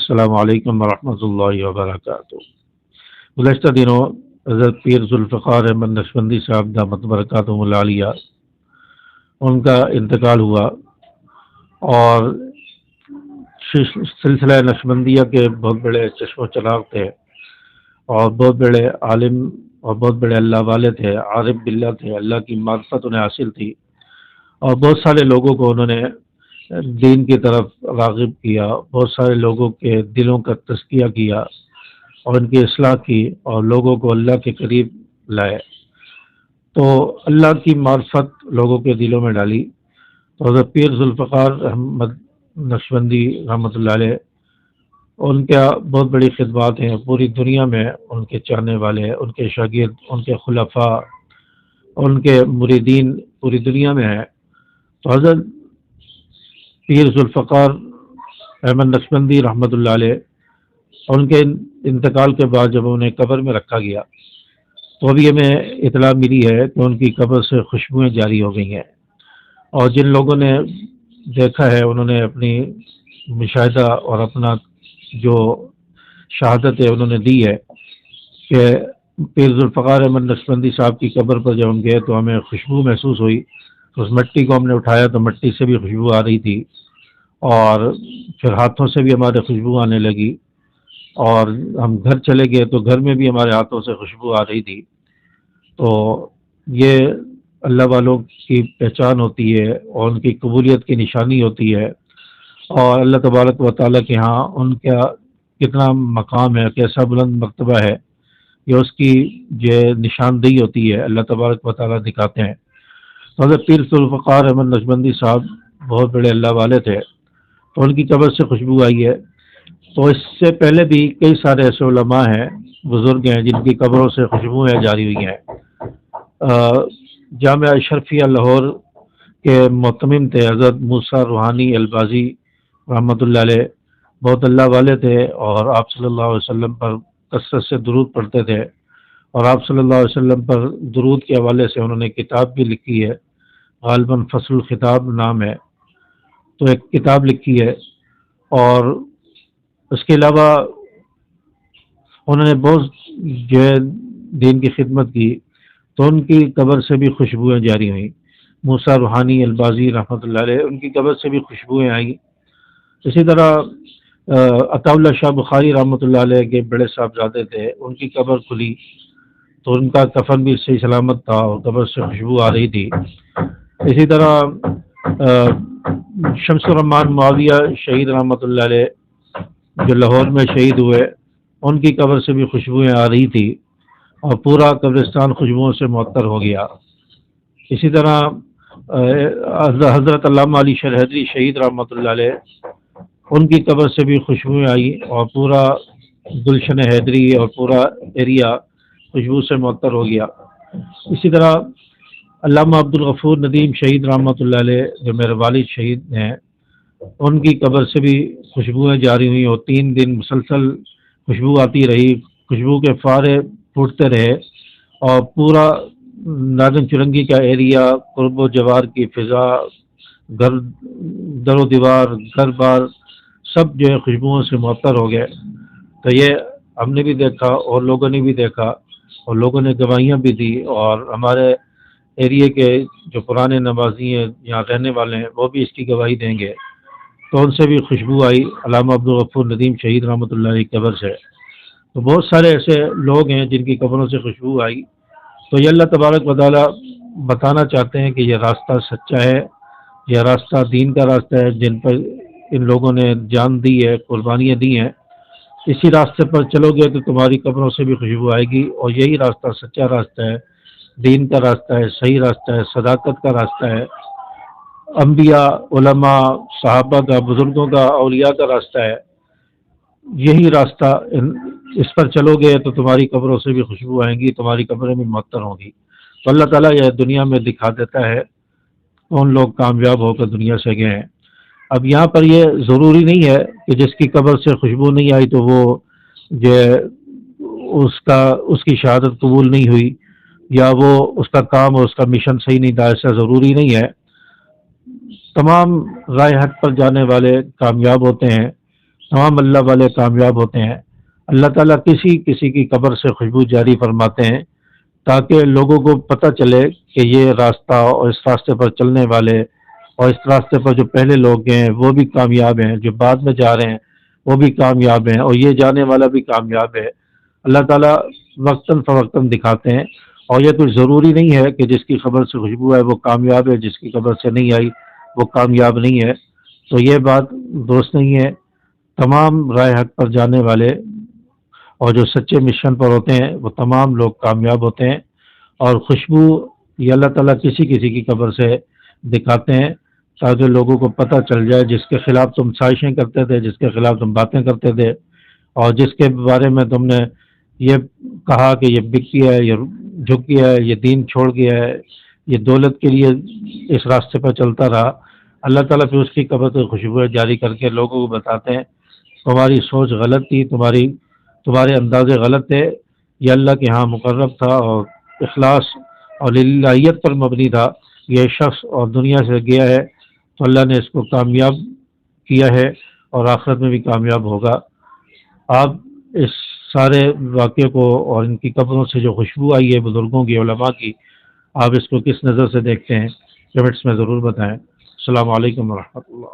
السلام علیکم ورحمۃ اللہ وبرکاتہ۔ گزشتہ دنوں حضرت پیر ذوالفقار احمد نقشبندی صاحب دامت برکاتہم العالیہ ان کا انتقال ہوا، اور سلسلہ نقشبندیہ کے بہت بڑے چشم و چراغ تھے، اور بہت بڑے عالم اور بہت بڑے اللہ والے تھے، عارف باللہ تھے، اللہ کی معرفت انہیں حاصل تھی، اور بہت سارے لوگوں کو انہوں نے دین کی طرف راغب کیا، بہت سارے لوگوں کے دلوں کا تزکیہ کیا اور ان کی اصلاح کی، اور لوگوں کو اللہ کے قریب لائے۔ تو اللہ کی معرفت لوگوں کے دلوں میں ڈالی، تو حضرت پیر ذوالفقار احمد نقشبندی رحمۃ اللہ علیہ، ان کا بہت بڑی خدمات ہیں، پوری دنیا میں ان کے چاہنے والے، ان کے شاگرد، ان کے خلفاء، ان کے مریدین پوری دنیا میں ہیں۔ تو حضرت پیر ذوالفقار احمد نقشبندی رحمۃ اللہ علیہ، ان کے انتقال کے بعد جب انہیں قبر میں رکھا گیا تو ابھی ہمیں اطلاع ملی ہے کہ ان کی قبر سے خوشبوئیں جاری ہو گئی ہیں، اور جن لوگوں نے دیکھا ہے انہوں نے اپنی مشاہدہ اور اپنا جو شہادت ہے انہوں نے دی ہے کہ پیر ذوالفقار احمد نقشبندی صاحب کی قبر پر جب ہم گئے تو ہمیں خوشبو محسوس ہوئی، تو اس مٹی کو ہم نے اٹھایا تو مٹی سے بھی خوشبو آ رہی تھی، اور پھر ہاتھوں سے بھی ہمارے خوشبو آنے لگی، اور ہم گھر چلے گئے تو گھر میں بھی ہمارے ہاتھوں سے خوشبو آ رہی تھی۔ تو یہ اللہ والوں کی پہچان ہوتی ہے اور ان کی قبولیت کی نشانی ہوتی ہے، اور اللہ تبارک و تعالیٰ کے ہاں ان کا کتنا مقام ہے، کیسا بلند مرتبہ ہے، یہ اس کی یہ نشاندہی ہوتی ہے، اللہ تبارک و تعالیٰ دکھاتے ہیں۔ حضرت پیر ذوالفقار احمد نقشبندی صاحب بہت بڑے اللہ والے تھے، تو ان کی قبر سے خوشبو آئی ہے۔ تو اس سے پہلے بھی کئی سارے ایسے علماء ہیں، بزرگ ہیں، جن کی قبروں سے خوشبوئیں جاری ہوئی ہیں۔ جامعہ اشرفیہ لاہور کے محتمم تھے حضرت موسیٰ روحانی البازی رحمۃ اللہ علیہ، بہت اللہ والے تھے، اور آپ صلی اللہ علیہ وسلم پر کثرت سے درود پڑھتے تھے، اور آپ صلی اللہ علیہ وسلم پر درود کے حوالے سے انہوں نے کتاب بھی لکھی ہے، غالباً فصل الخطاب نام ہے، تو ایک کتاب لکھی ہے۔ اور اس کے علاوہ انہوں نے بہت جو ہے دین کی خدمت کی، تو ان کی قبر سے بھی خوشبوئیں جاری ہوئیں۔ موسیٰ روحانی البازی رحمۃ اللہ علیہ، ان کی قبر سے بھی خوشبوئیں آئیں۔ اسی طرح عطا اللہ شاہ بخاری رحمۃ اللہ علیہ کے بڑے صاحبزادے تھے، ان کی قبر کھلی تو ان کا کفن بھی صحیح سلامت تھا اور قبر سے خوشبو آ رہی تھی۔ اسی طرح شمس الرحمان معاویہ شہید رحمۃ اللہ علیہ جو لاہور میں شہید ہوئے، ان کی قبر سے بھی خوشبوئیں آ رہی تھی، اور پورا قبرستان خوشبوؤں سے معطر ہو گیا۔ اسی طرح حضرت علامہ علی شرحیدری شہید رحمۃ اللہ علیہ، ان کی قبر سے بھی خوشبوئیں آئی، اور پورا گلشن حیدری اور پورا ایریا خوشبو سے معطر ہو گیا۔ اسی طرح علامہ عبدالغفور ندیم شہید رحمۃ اللہ علیہ جو میرے والد شہید ہیں، ان کی قبر سے بھی خوشبوئیں جاری ہوئیں، اور 3 دن مسلسل خوشبو آتی رہی، خوشبو کے فارے پھوٹتے رہے، اور پورا ناگن چرنگی کا ایریا، قرب و جوار کی فضا، گھر، در و دیوار، گھر بار سب جو ہے خوشبوؤں سے معطر ہو گئے۔ تو یہ ہم نے بھی دیکھا اور لوگوں نے بھی دیکھا، اور لوگوں نے گواہیاں بھی دی، اور ہمارے ایریے کے جو پرانے نمازی ہیں یہاں رہنے والے ہیں وہ بھی اس کی گواہی دیں گے۔ تو ان سے بھی خوشبو آئی علامہ عبدالغفور ندیم شہید رحمۃ اللہ علیہ کی قبر سے۔ تو بہت سارے ایسے لوگ ہیں جن کی قبروں سے خوشبو آئی۔ تو یہ اللہ تبارک و تعالیٰ بتانا چاہتے ہیں کہ یہ راستہ سچا ہے، یہ راستہ دین کا راستہ ہے، جن پر ان لوگوں نے جان دی ہے، قربانیاں دی ہیں، اسی راستے پر چلو گے تو تمہاری قبروں سے بھی خوشبو آئے گی، اور یہی راستہ سچا راستہ ہے، دین کا راستہ ہے، صحیح راستہ ہے، صداقت کا راستہ ہے، انبیاء، علماء، صحابہ کا، بزرگوں کا، اولیاء کا راستہ ہے۔ یہی راستہ اس پر چلو گے تو تمہاری قبروں سے بھی خوشبو آئیں گی، تمہاری قبریں بھی معطر ہوں گی۔ تو اللہ تعالیٰ یہ دنیا میں دکھا دیتا ہے کون لوگ کامیاب ہو کر دنیا سے گئے ہیں۔ اب یہاں پر یہ ضروری نہیں ہے کہ جس کی قبر سے خوشبو نہیں آئی تو وہ جو اس کی شہادت قبول نہیں ہوئی، یا وہ اس کا کام اور اس کا مشن صحیح نہیں تھا، ایسا ضروری نہیں ہے۔ تمام راہ حق پر جانے والے کامیاب ہوتے ہیں، تمام اللہ والے کامیاب ہوتے ہیں۔ اللہ تعالیٰ کسی کسی کی قبر سے خوشبو جاری فرماتے ہیں تاکہ لوگوں کو پتہ چلے کہ یہ راستہ اور اس راستے پر چلنے والے اور اس راستے پر جو پہلے لوگ گئے ہیں وہ بھی کامیاب ہیں، جو بعد میں جا رہے ہیں وہ بھی کامیاب ہیں، اور یہ جانے والا بھی کامیاب ہے۔ اللہ تعالیٰ وقتاً فوقتاً دکھاتے ہیں، اور یہ کوئی ضروری نہیں ہے کہ جس کی خبر سے خوشبو ہے وہ کامیاب ہے، جس کی خبر سے نہیں آئی وہ کامیاب نہیں ہے۔ تو یہ بات درست نہیں ہے۔ تمام رائے حق پر جانے والے اور جو سچے مشن پر ہوتے ہیں وہ تمام لوگ کامیاب ہوتے ہیں، اور خوشبو یہ اللہ تعالیٰ کسی کسی کی قبر سے دکھاتے ہیں تاکہ لوگوں کو پتہ چل جائے جس کے خلاف تم سازشیں کرتے تھے، جس کے خلاف تم باتیں کرتے تھے، اور جس کے بارے میں تم نے یہ کہا کہ یہ بک گیا ہے، یہ جھک گیا ہے، یہ دین چھوڑ گیا ہے، یہ دولت کے لیے اس راستے پر چلتا رہا، اللہ تعالیٰ پھر اس کی قبر سے خوشبوئیں جاری کر کے لوگوں کو بتاتے ہیں تمہاری سوچ غلط تھی، تمہارے اندازے غلط تھے، یہ اللہ کے ہاں مقرب تھا اور اخلاص اور للہیت پر مبنی تھا، یہ شخص اور دنیا سے گیا ہے تو اللہ نے اس کو کامیاب کیا ہے اور آخرت میں بھی کامیاب ہوگا۔ آپ اس سارے واقعے کو اور ان کی قبروں سے جو خوشبو آئی ہے بزرگوں کی، علماء کی، آپ اس کو کس نظر سے دیکھتے ہیں کمنٹس میں ضرور بتائیں۔ السلام علیکم ورحمۃ اللہ۔